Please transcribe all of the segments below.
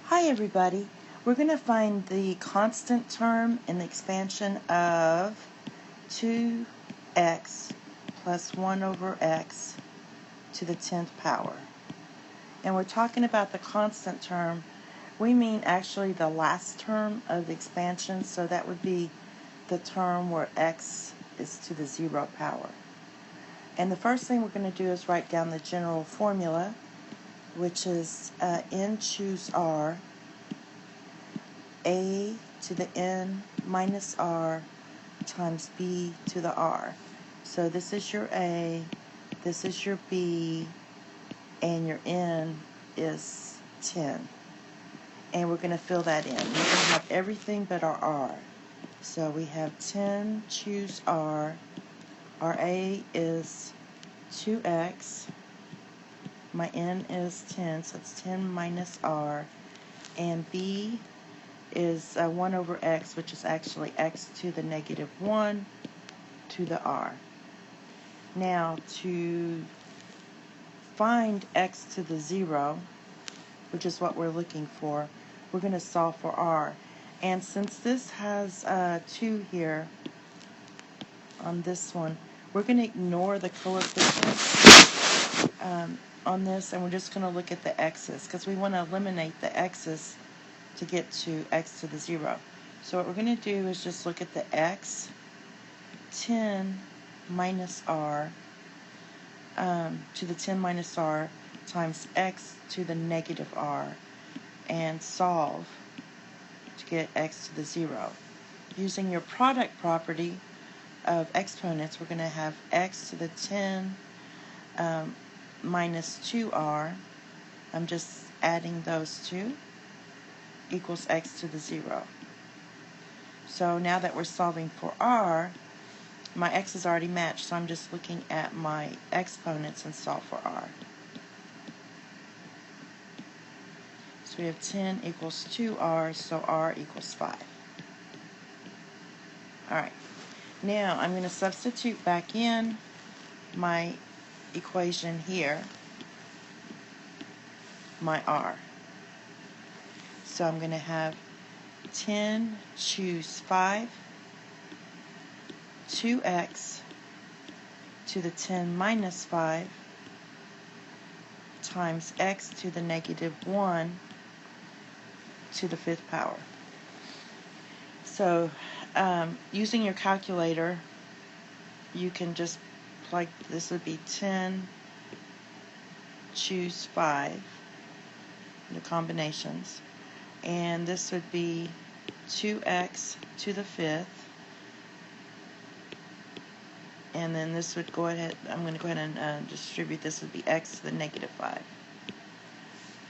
Hi everybody. We're going to find the constant term in the expansion of 2x plus 1 over x to the 10th power. And we're talking about the constant term. We mean actually the last term of the expansion, so that would be the term where x is to the 0 power. And the first thing we're going to do is write down the general formula, which is n choose r, a to the n minus r times b to the r. So this is your a, this is your b, and your n is 10. And we're going to fill that in. We're going to have everything but our r. So we have 10 choose r. Our a is 2x. My n is 10, so it's 10 minus r. And b is 1 over x, which is actually x to the negative 1 to the r. Now, to find x to the 0, which is what we're looking for, we're going to solve for r. And since this has 2 here on this one, we're going to ignore the coefficients on this, and we're just going to look at the x's, because we want to eliminate the x's to get to x to the 0. So what we're going to do is just look at the x, 10 minus r to the 10 minus r times x to the negative r, and solve to get x to the 0. Using your product property of exponents, we're going to have x to the 10 minus 2r. I'm just adding those two, equals x to the 0. So now that we're solving for r, my x is already matched, so I'm just looking at my exponents and solve for r. So we have 10 equals 2r, so r equals 5. Alright, now I'm going to substitute back in my equation here, my r. So I'm going to have 10 choose 5, 2x to the 10 minus 5 times x to the negative 1 to the 5th power. So using your calculator, you can just plug, this would be 10 choose 5, the combinations, and this would be 2x to the 5th, and then this would go ahead, I'm going to go ahead and distribute, this would be x to the negative 5.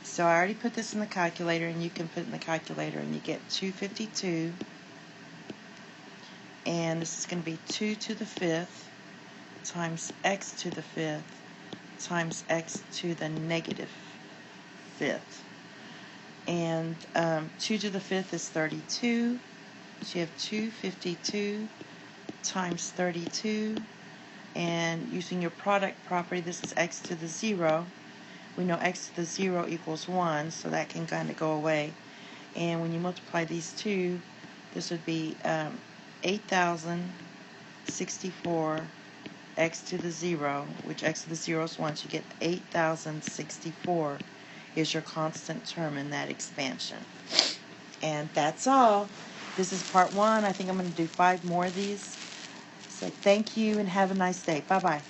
So I already put this in the calculator, and you can put it in the calculator, and you get 252, and this is going to be 2 to the 5th times x to the 5th times x to the negative 5th. And 2 to the 5th is 32, so you have 252 times 32, and using your product property, this is x to the 0. We know x to the 0 equals 1, so that can kind of go away. And when you multiply these two, this would be 8,064 x to the 0, which x to the 0 is 1, so you get 8,064 is your constant term in that expansion. And that's all. This is part 1. I think I'm going to do 5 more of these. So thank you and have a nice day. Bye-bye.